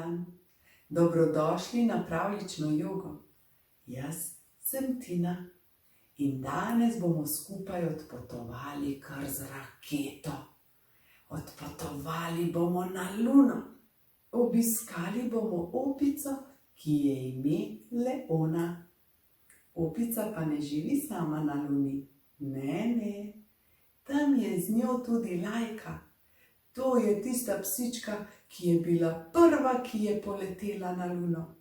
dan. Dobrodošli na pravljično jogo. Jaz sem Tina in danes bomo skupaj odpotovali kar z raketo. Odpotovali bomo na Luno. Obiskali bomo opico, ki je ime Leona. Opica pa ne živi sama na Luni. Ne. Tam je z njo tudi Lajka. To je tista psička, ki je bila prva, ki je poletela na Luno.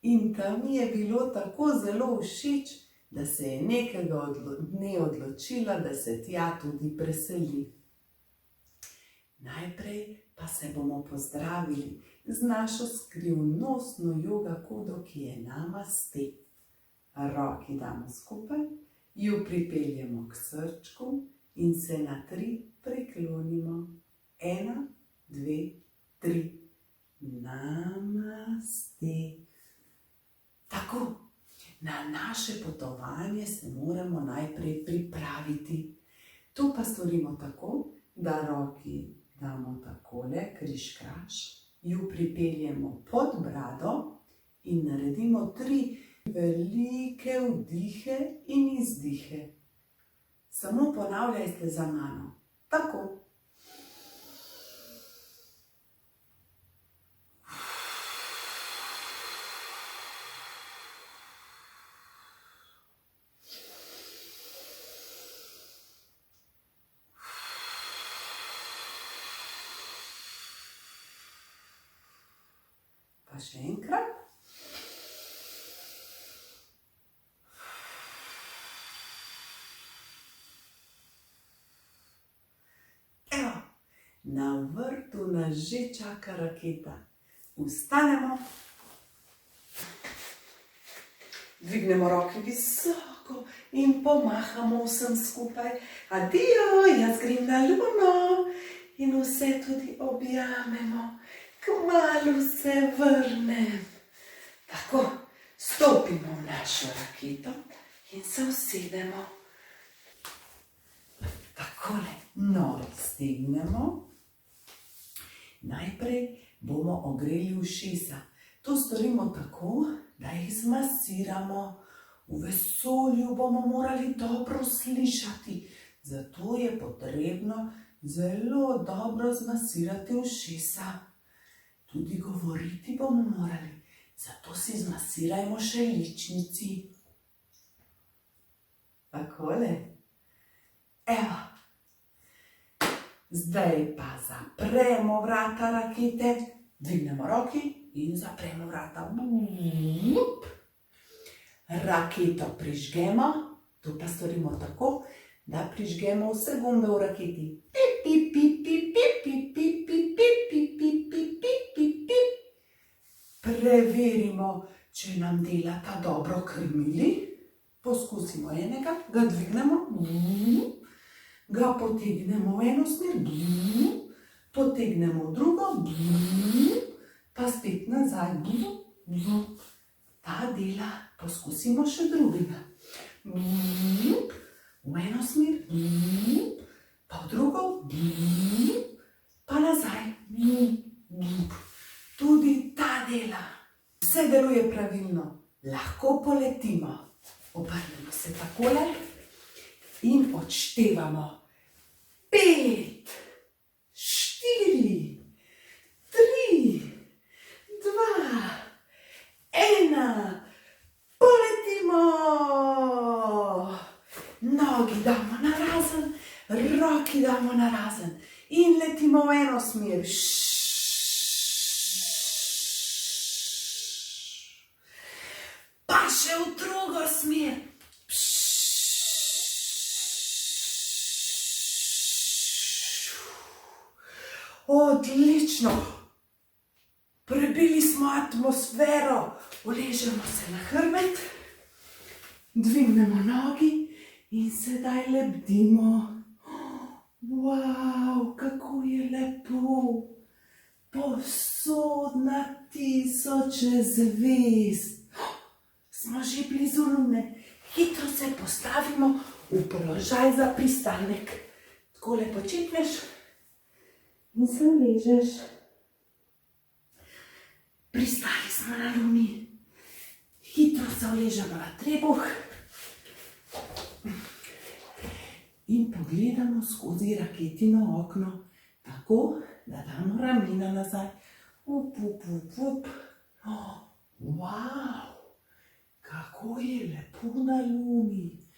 In tam ji je bilo tako zelo všeč, da se je nekega dne odločila, da se tja tudi preseli. Najprej pa se bomo pozdravili z našo skrivnostno joga kodo, ki je namaste. Roki damo skupaj, ju pripeljemo k srčku in se na 3 priklonimo. 1, 2, 3. Namaste. Tako, na naše potovanje se moramo najprej pripraviti. To pa storimo tako, da roki damo takole, križ-kraž, ju pripeljemo pod brado in naredimo 3 velike vdihe in izdihe. Samo ponavljajte za mano. Tako. Pa še enkrat. Evo, na vrtu nas že čaka raketa. Vstanemo. Dvignemo roke visoko in pomahamo vsem skupaj. Adijo, jaz grem na Luno. In vse tudi objamemo. Kmalu se vrnem. Tako, stopimo v našo raketo in se usedemo. Takole, noge stegnemo. Najprej bomo ogreli ušesa. To storimo tako, da jih zmasiramo. V vesolju bomo morali dobro slišati. Zato je potrebno zelo dobro zmasirati ušesa. Tudi govoriti bomo morali, zato si zmasirajmo še ličnici. Takole. Evo. Zdaj pa zapremo vrata rakete, dvignemo roki in zapremo vrata. Raketo prižgemo, to pa storimo tako, da prižgemo vse gumbe v raketi. Pip, pip, pip, pip, pip, pip, pip, pip, pip, pip, pip, pip, pip, pip, pip. Preverimo, če nam delata dobro krmili. Poskusimo enega, ga dvignemo, ga potegnemo v eno smer, potegnemo v drugo, pa spet nazaj. Ta dela, poskusimo še drugega. V eno smer, pa v drugo, pa nazaj. Tudi ta dela. Vse deluje pravilno. Lahko poletimo. Obrnemo se takole in odštevamo. 5, 4, 3, 2, 1. Poletimo! Nogi damo narazen, roki damo narazen in letimo v eno smer. Pa še v drugo smer. Odlično. Prebili smo atmosfero. Uležemo se na hrbet, dvignemo nogi in sedaj lebdimo. Wow, kako je lepo. Povsod na tisoče zvezd. Smo že blizu Lune. Hitro se postavimo v položaj za pristanek. Takole počepneš in se uležeš. Pristali smo na Luni. Hitro se uležemo na trebuh in pogledamo skozi raketino okno, tako, da damo ramena nazaj. Up. Wow, kako je lepo na Luni.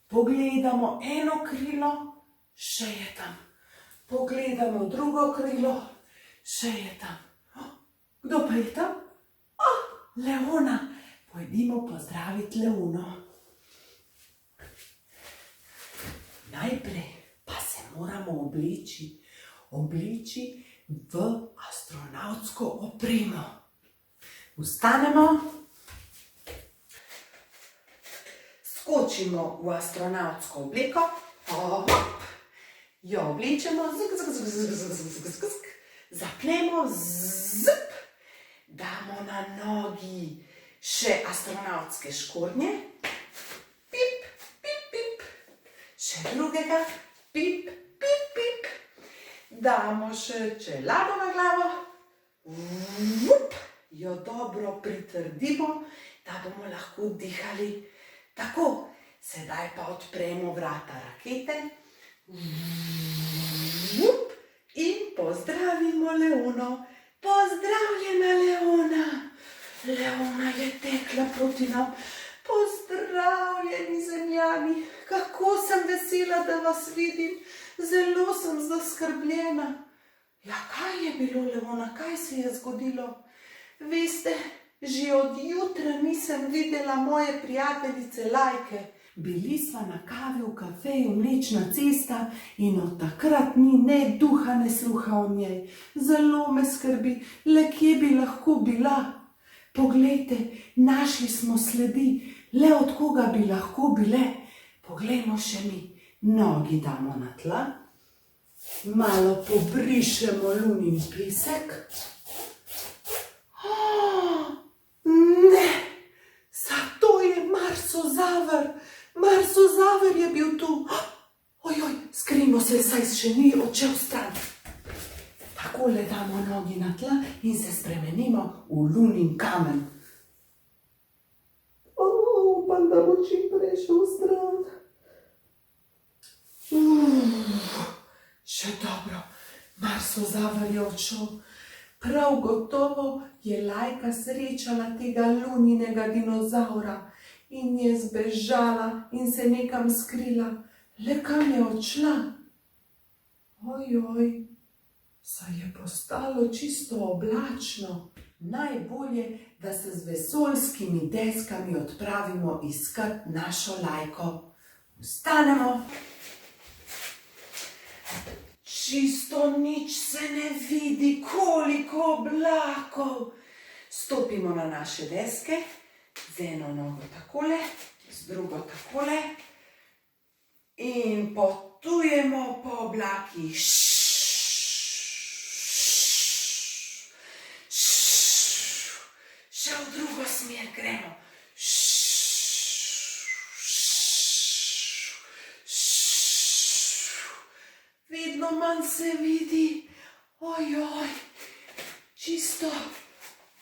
Pogledamo eno krilo, še je tam. Pogledamo drugo krilo, še je tam. Kdo pa je tam? Leona. Pojdimo pozdraviti Leono. Najprej pa se moramo obleči v astronavtsko opremo. Vstanemo, skočimo v astronavtsko obleko, jo oblečemo, zapnemo, damo na nogi še astronavtske škornje, pip, še drugega, pip, damo še čelado na glavo, jo dobro pritrdimo, da bomo lahko dihali. Tako, sedaj pa odpremo vrata rakete in pozdravimo Leono. Pozdravljena, Leona. Leona je tekla proti nam. Pozdravljeni, zemljani. Kako sem vesela, da vas vidim. Zelo sem zaskrbljena. Ja, kaj je bilo, Leona? Kaj se je zgodilo? Veste, že od jutra nisem videla moje prijateljice Lajke. Bili sva na kavi v kafeju Mlečna cesta in od takrat ni ne duha ne sluha o njej. Zelo me skrbi, le kje bi lahko bila. Poglejte, našli smo sledi, le od koga bi lahko bile. Poglejmo še mi, nogi damo na tla, malo pobrišemo Lunin pesek. Ne, zato je Marsozaver. Marsozaver je bil tu. Ojoj, skrimo se, saj še ni odšel stran. Takole damo nogi na tla in se spremenimo v Lunin kamen. Upam, da bo čim prej šel stran. Še dobro, Marsozaver je odšel. Prav gotovo je Lajka srečala tega Luninega dinozaura in je zbežala in se nekam skrila. Le kam je odšla? Ojoj, saj je postalo čisto oblačno. Najbolje, da se z vesoljskimi deskami odpravimo iskat našo Lajko. Vstanemo. Čisto nič se ne vidi, koliko oblakov. Stopimo na naše deske, z eno nogo takole, z drugo takole in potujemo po oblakih. Še v drugo smer gremo. Vedno manj se vidi. Ojoj, čisto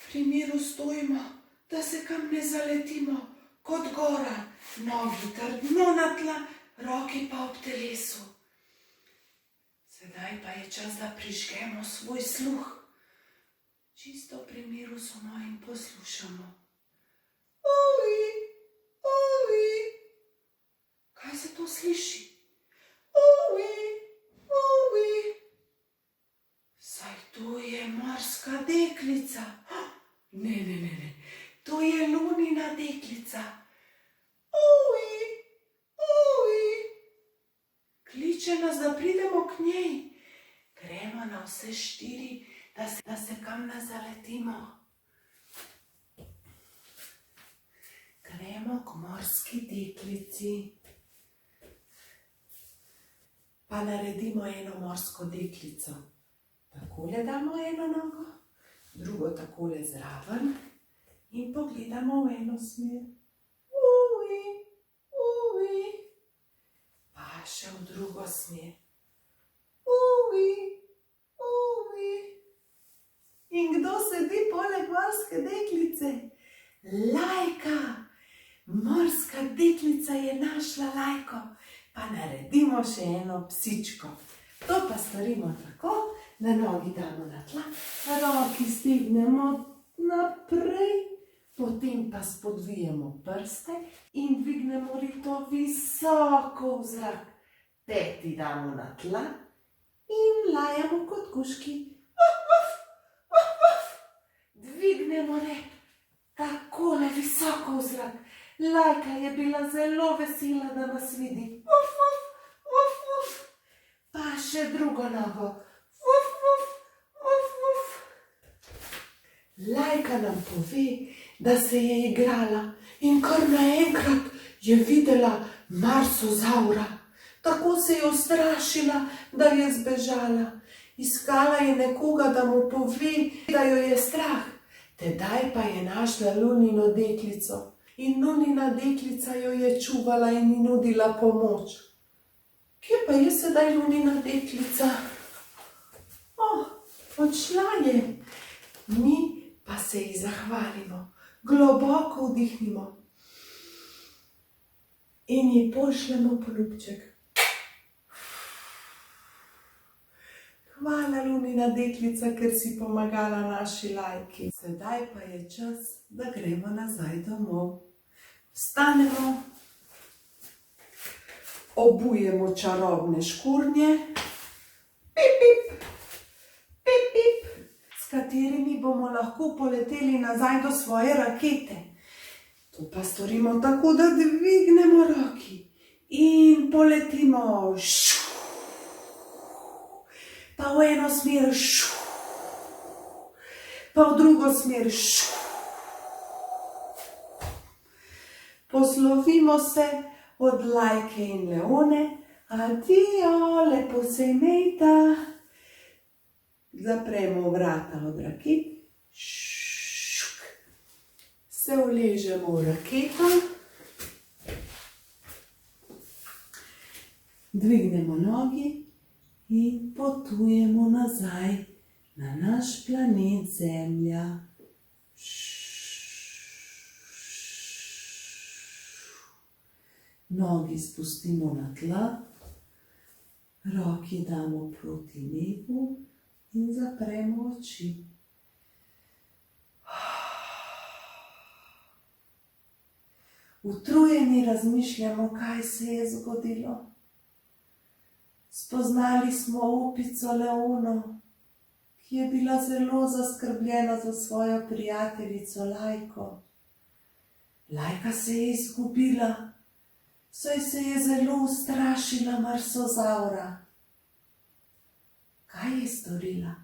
pri miru stojimo, da se kam ne zaletimo, kot gora. Nogi trdno na tla, roke pa ob telesu. Sedaj pa je čas, da prižgemo svoj sluh. Čisto pri miru smo in poslušamo. Ovi, ovi. Kaj se to sliši? Ovi. Saj to je morska deklica. Ne. To je Lunina deklica. Kliče nas, da pridemo k njej. Gremo na vse štiri, da se kam ne zaletimo. Gremo k morski deklici. Pa naredimo eno morsko deklico. Takole damo eno nogo, drugo takole zraven in pogledamo v eno smer. Pa še v drugo smer. In kdo sedi poleg morske morske deklice. Lajka, morska deklica je našla Lajko. Pa naredimo še eno psičko. To pa storimo tako, da nogi damo na tla, roki stignemo naprej, potem pa spodvijemo prste in dvignemo rito visoko v zrak. Peti damo na tla in lajamo kot kužki. Vuf, vuf, vuf, vuf. Dvignemo rep takole visoko v zrak. Lajka je bila zelo vesela, da nas vidi. Vuf, vuf, vuf, vuf. Pa še drugo nogo. Vuf, vuf, vuf, vuf. Lajka nam pove, da se je igrala in kar naenkrat je videla marsozaura. Tako se je ustrašila, da je zbežala. Iskala je nekoga, da mu pove, da jo je strah. Tedaj pa je našla Lunino deklico. In Lunina deklica jo je čuvala in ji nudila pomoč. Kje pa je sedaj Lunina deklica? Odšla je. Mi pa se ji zahvalimo, globoko vdihnimo in ji pošljemo poljubček. Hvala, Lunina deklica, ker si pomagala naši Lajki. Sedaj pa je čas, da gremo nazaj domov. Vstanemo, obujemo čarobne škornje, pip, pip, pip, pip, s katerimi bomo lahko poleteli nazaj do svoje rakete. To pa storimo tako, da dvignemo roki in poletimo. Pa v eno smer, pa v drugo smer. Poslovimo se od Lajke in Leone. Adijo, lepo se imejta. Zapremo vrata od raket. Se uležemo v raketo. Dvignemo nogi in potujemo nazaj na naš planet Zemlja. Nogi spustimo na tla, roki damo proti nebu in zapremo oči. Utrujeni razmišljamo, kaj se je zgodilo. Spoznali smo opico Leono, ki je bila zelo zaskrbljena za svojo prijateljico Lajko. Lajka se je izgubila, saj se je zelo ustrašila marsozaura. Kaj je storila?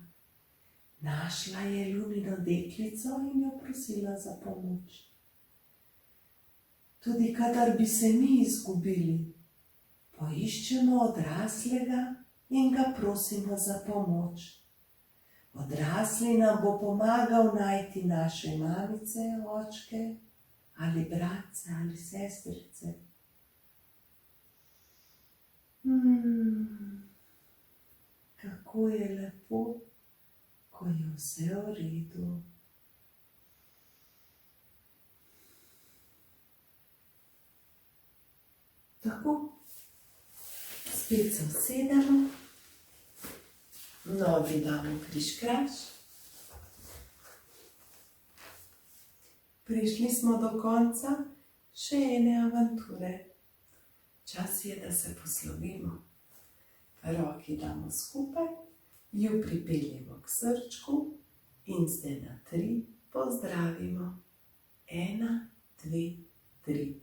Našla je Lunino deklico in jo prosila za pomoč. Tudi kadar bi se mi izgubili, poiščemo odraslega in ga prosimo za pomoč. Odrasli nam bo pomagal najti naše mamice, očke ali bratce ali sestrice. Kako je lepo, ko je vse v redu. Tako, spet se usedemo, nogi damo križ-kraž. Prišli smo do konca še ene avanture. Čas je, da se poslovimo. Roki damo skupaj, ju pripeljemo k srčku in zdaj na 3 pozdravimo. 1, 2, 3.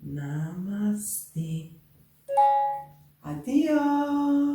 Namaste. Adijo.